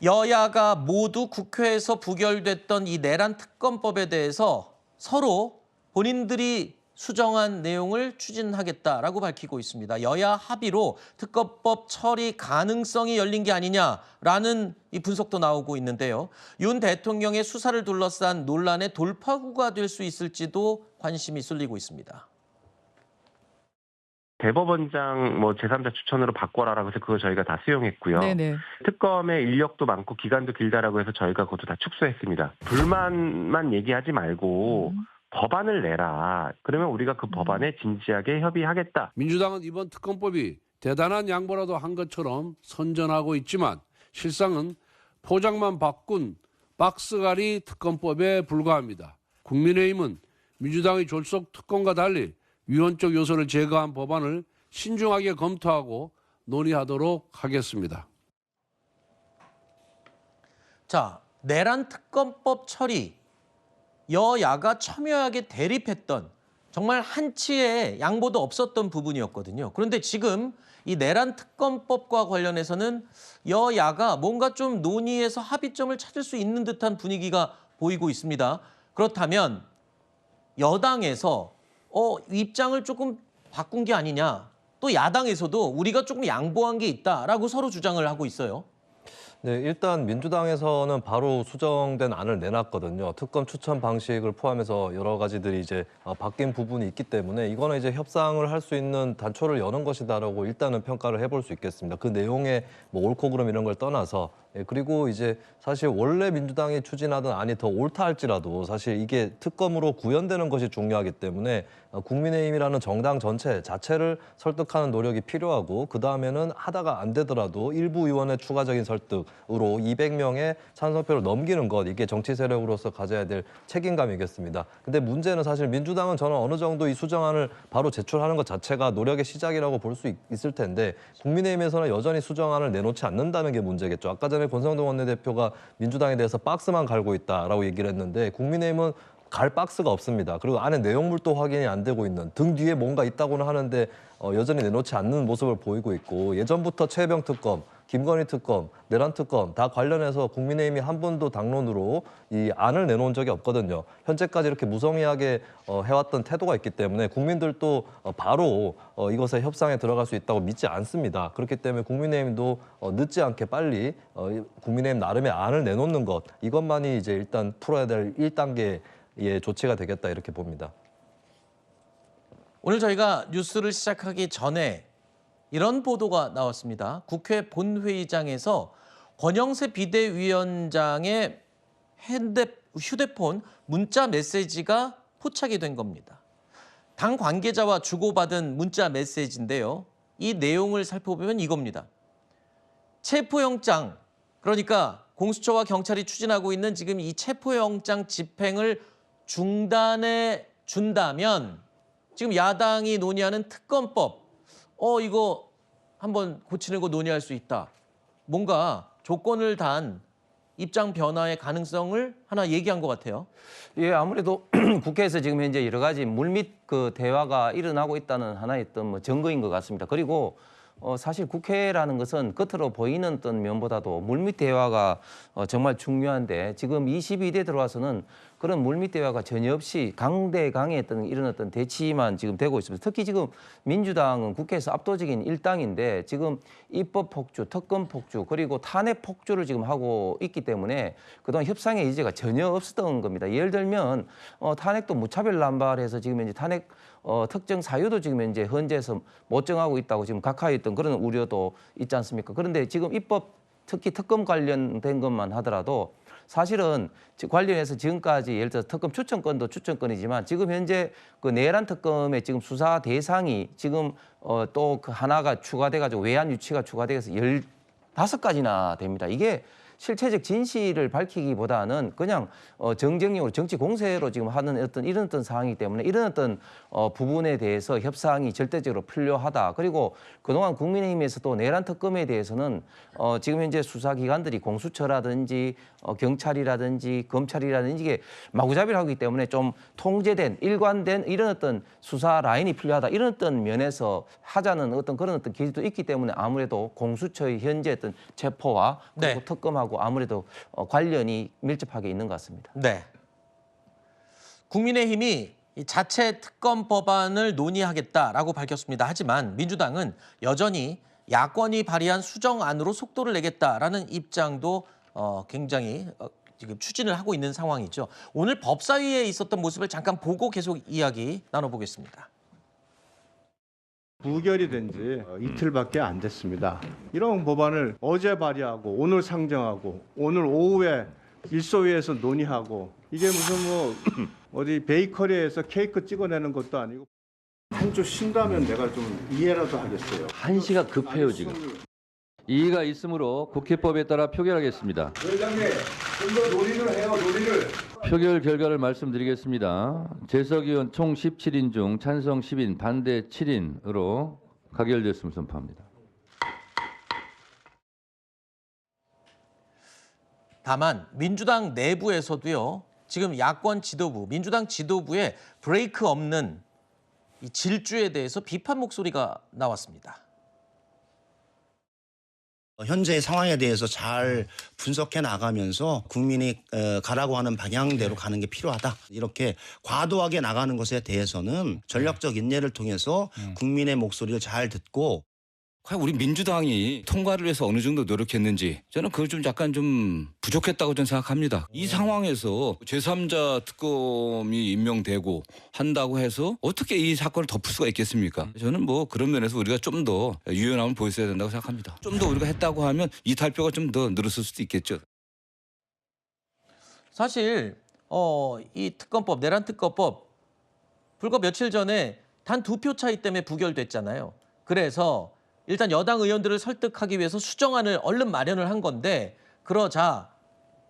여야가 모두 국회에서 부결됐던 이 내란 특검법에 대해서 서로 본인들이 수정한 내용을 추진하겠다라고 밝히고 있습니다. 여야 합의로 특검법 처리 가능성이 열린 게 아니냐라는 이 분석도 나오고 있는데요. 윤 대통령의 수사를 둘러싼 논란의 돌파구가 될 수 있을지도 관심이 쏠리고 있습니다. 대법원장 제3자 추천으로 바꿔라라고 해서 그거 저희가 다 수용했고요. 네네. 특검의 인력도 많고 기간도 길다라고 해서 저희가 그것도 다 축소했습니다. 불만만 얘기하지 말고 법안을 내라. 그러면 우리가 그 법안에 진지하게 협의하겠다. 민주당은 이번 특검법이 대단한 양보라도 한 것처럼 선전하고 있지만 실상은 포장만 바꾼 박스갈이 특검법에 불과합니다. 국민의힘은 민주당의 졸속 특검과 달리 위헌적 요소를 제거한 법안을 신중하게 검토하고 논의하도록 하겠습니다. 자, 내란 특검법 처리, 여야가 첨예하게 대립했던 정말 한치의 양보도 없었던 부분이었거든요. 그런데 지금 이 내란 특검법과 관련해서는 여야가 뭔가 좀 논의해서 합의점을 찾을 수 있는 듯한 분위기가 보이고 있습니다. 그렇다면 여당에서 입장을 조금 바꾼 게 아니냐, 또 야당에서도 우리가 조금 양보한 게 있다라고 서로 주장을 하고 있어요. 네, 일단 민주당에서는 바로 수정된 안을 내놨거든요. 특검 추천 방식을 포함해서 여러 가지들이 이제 바뀐 부분이 있기 때문에 이거는 이제 협상을 할 수 있는 단초를 여는 것이다라고 일단은 평가를 해볼 수 있겠습니다. 그 내용에 옳고 그름 이런 걸 떠나서 그리고 이제 사실 원래 민주당이 추진하던 안이 더 옳다 할지라도 사실 이게 특검으로 구현되는 것이 중요하기 때문에 국민의힘이라는 정당 전체 자체를 설득하는 노력이 필요하고 그다음에는 하다가 안 되더라도 일부 의원의 추가적인 설득으로 200명의 찬성표를 넘기는 것, 이게 정치 세력으로서 가져야 될 책임감이겠습니다. 근데 문제는 사실 민주당은 저는 어느 정도 이 수정안을 바로 제출하는 것 자체가 노력의 시작이라고 볼 수 있을 텐데 국민의힘에서는 여전히 수정안을 내놓지 않는다는 게 문제겠죠. 아까 전에 권성동 원내대표가 민주당에 대해서 박스만 갈고 있다라고 얘기를 했는데 국민의힘은 갈 박스가 없습니다. 그리고 안에 내용물도 확인이 안 되고 있는, 등 뒤에 뭔가 있다고는 하는데 여전히 내놓지 않는 모습을 보이고 있고, 예전부터 최혜병 특검, 김건희 특검, 내란 특검 다 관련해서 국민의힘이 한 번도 당론으로 이 안을 내놓은 적이 없거든요. 현재까지 이렇게 무성의하게 해왔던 태도가 있기 때문에 국민들도 바로 이것에 협상에 들어갈 수 있다고 믿지 않습니다. 그렇기 때문에 국민의힘도 늦지 않게 빨리 국민의힘 나름의 안을 내놓는 것, 이것만이 이제 일단 풀어야 될 1단계의 조치가 되겠다 이렇게 봅니다. 오늘 저희가 뉴스를 시작하기 전에 이런 보도가 나왔습니다. 국회 본회의장에서 권영세 비대위원장의 휴대폰 문자 메시지가 포착이 된 겁니다. 당 관계자와 주고받은 문자 메시지인데요. 이 내용을 살펴보면 이겁니다. 체포영장, 그러니까 공수처와 경찰이 추진하고 있는 지금 이 체포영장 집행을 중단해 준다면 지금 야당이 논의하는 특검법, 이거 한번 고치는 거 논의할 수 있다. 뭔가 조건을 단 입장 변화의 가능성을 하나 얘기한 것 같아요. 예, 아무래도 국회에서 지금 현재 여러 가지 물밑 그 대화가 일어나고 있다는 하나의 어떤 증거인 것 같습니다. 그리고 사실 국회라는 것은 겉으로 보이는 어떤 면보다도 물밑 대화가 정말 중요한데 지금 22대 들어와서는 그런 물밑 대화가 전혀 없이 강대강의 어떤 이런 어떤 대치만 지금 되고 있습니다. 특히 지금 민주당은 국회에서 압도적인 일당인데 지금 입법 폭주, 특검 폭주, 그리고 탄핵 폭주를 지금 하고 있기 때문에 그동안 협상의 의지가 전혀 없었던 겁니다. 예를 들면 탄핵도 무차별 남발해서 지금 이제 탄핵 특정 사유도 지금 이제 헌재에서 못 정하고 있다고 지금 각하했던 그런 우려도 있지 않습니까? 그런데 지금 입법, 특히 특검 관련된 것만 하더라도 사실은 관련해서 지금까지 예를 들어서 특검 추천권도 추천권이지만 지금 현재 그 내란 특검의 지금 수사 대상이 지금 또 그 하나가 추가돼가지고 외환 유치가 추가돼서 15가지나 됩니다. 이게 실체적 진실을 밝히기보다는 그냥 정쟁용으로 정치 공세로 지금 하는 어떤 이런 어떤 상황이기 때문에 이런 어떤 부분에 대해서 협상이 절대적으로 필요하다. 그리고 그동안 국민의힘에서도 내란 특검에 대해서는 지금 현재 수사기관들이 공수처라든지 경찰이라든지 검찰이라든지 이게 마구잡이를 하기 때문에 좀 통제된 일관된 이런 어떤 수사 라인이 필요하다. 이런 어떤 면에서 하자는 어떤 그런 어떤 기지도 있기 때문에 아무래도 공수처의 현재 어떤 체포와 그리고 네. 특검하고 하고 아무래도 관련이 밀접하게 있는 것 같습니다. 네. 국민의힘이 이 자체 특검 법안을 논의하겠다라고 밝혔습니다. 하지만 민주당은 여전히 야권이 발의한 수정안으로 속도를 내겠다라는 입장도 굉장히 지금 추진을 하고 있는 상황이죠. 오늘 법사위에 있었던 모습을 잠깐 보고 계속 이야기 나눠보겠습니다. 부결이 된 지 이틀밖에 안 됐습니다. 이런 법안을 어제 발의하고 오늘 상정하고 오늘 오후에 일소위에서 논의하고 이게 무슨 뭐 어디 베이커리에서 케이크 찍어내는 것도 아니고 한 주 쉰다면 내가 좀 이해라도 하겠어요. 한시가 급해요 지금. 이의가 있으므로 국회법에 따라 표결하겠습니다. 회장님, 좀 더 논의를 해요, 논의를. 표결 결과를 말씀드리겠습니다. 재석 의원 총 17인 중 찬성 10인, 반대 7인으로 가결됐음을 선포합니다. 다만 민주당 내부에서도요. 지금 야권 지도부, 민주당 지도부의 브레이크 없는 이 질주에 대해서 비판 목소리가 나왔습니다. 현재의 상황에 대해서 잘 분석해 나가면서 국민이 가라고 하는 방향대로 가는 게 필요하다. 이렇게 과도하게 나가는 것에 대해서는 전략적 인내를 통해서 국민의 목소리를 잘 듣고 과연 우리 민주당이 통과를 위해서 어느 정도 노력했는지 저는 그걸 좀 약간 좀 부족했다고 저는 생각합니다. 이 상황에서 제3자 특검이 임명되고 한다고 해서 어떻게 이 사건을 덮을 수가 있겠습니까? 저는 뭐 그런 면에서 우리가 좀 더 유연함을 보였어야 된다고 생각합니다. 좀 더 우리가 했다고 하면 이탈표가 좀 더 늘었을 수도 있겠죠. 사실 이 특검법, 내란 특검법 불과 며칠 전에 단 2표 차이 때문에 부결됐잖아요. 그래서 일단 여당 의원들을 설득하기 위해서 수정안을 얼른 마련을 한 건데 그러자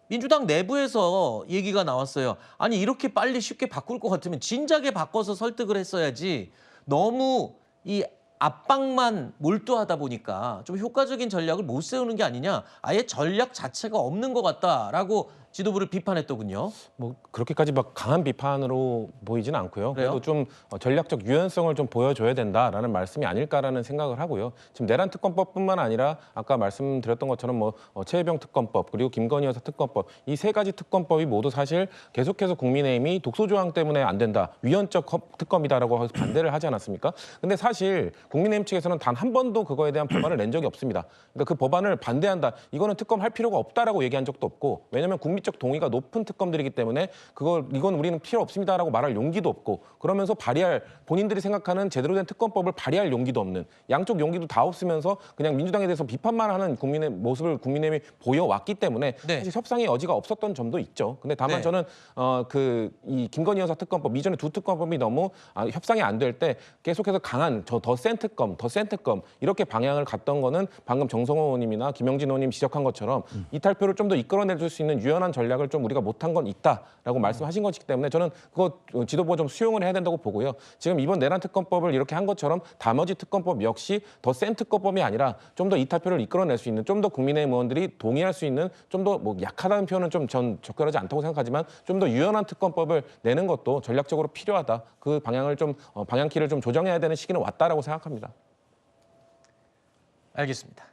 민주당 내부에서 얘기가 나왔어요. 아니 이렇게 빨리 쉽게 바꿀 것 같으면 진작에 바꿔서 설득을 했어야지. 너무 이 압박만 몰두하다 보니까 좀 효과적인 전략을 못 세우는 게 아니냐. 아예 전략 자체가 없는 것 같다라고 지도부를 비판했더군요. 뭐 그렇게까지 막 강한 비판으로 보이지는 않고요. 그래요? 그래도 좀 전략적 유연성을 좀 보여줘야 된다라는 말씀이 아닐까라는 생각을 하고요. 지금 내란 특검법뿐만 아니라 아까 말씀드렸던 것처럼 뭐 최혜병 특검법 그리고 김건희 여사 특검법 이 세 가지 특검법이 모두 사실 계속해서 국민의힘이 독소조항 때문에 안 된다. 위헌적 특검이다라고 해서 반대를 하지 않았습니까? 근데 사실 국민의힘 측에서는 단 한 번도 그거에 대한 법안을 낸 적이 없습니다. 그러니까 그 법안을 반대한다. 이거는 특검할 필요가 없다라고 얘기한 적도 없고 왜냐하면 국민적 동의가 높은 특검들이기 때문에 이건 우리는 필요 없습니다라고 말할 용기도 없고 그러면서 발의할 본인들이 생각하는 제대로 된 특검법을 발의할 용기도 없는 양쪽 용기도 다 없으면서 그냥 민주당에 대해서 비판만 하는 국민의 모습을 국민의힘이 보여왔기 때문에 네. 사실 협상의 여지가 없었던 점도 있죠. 근데 다만 네. 저는 이 김건희 여사 특검법 이전에 두 특검법이 너무 협상이 안 될 때 계속해서 강한 더 센 특검 이렇게 방향을 갔던 거는 방금 정성호 의원님이나 김영진 의원님 지적한 것처럼 이탈표를 좀 더 이끌어내줄 수 있는 유연한 전략을 좀 우리가 못한 건 있다라고 말씀하신 것이기 때문에 저는 그거 지도부가 좀 수용을 해야 된다고 보고요. 지금 이번 내란 특검법을 이렇게 한 것처럼 나머지 특검법 역시 더 센 특검법이 아니라 좀 더 이탈표를 이끌어낼 수 있는 좀 더 국민의힘 의원들이 동의할 수 있는 좀 더 뭐 약하다는 표현은 좀 전 적절하지 않다고 생각하지만 좀 더 유연한 특검법을 내는 것도 전략적으로 필요하다. 그 방향을 좀 방향키를 좀 조정해야 되는 시기는 왔다라고 생각합니다. 알겠습니다.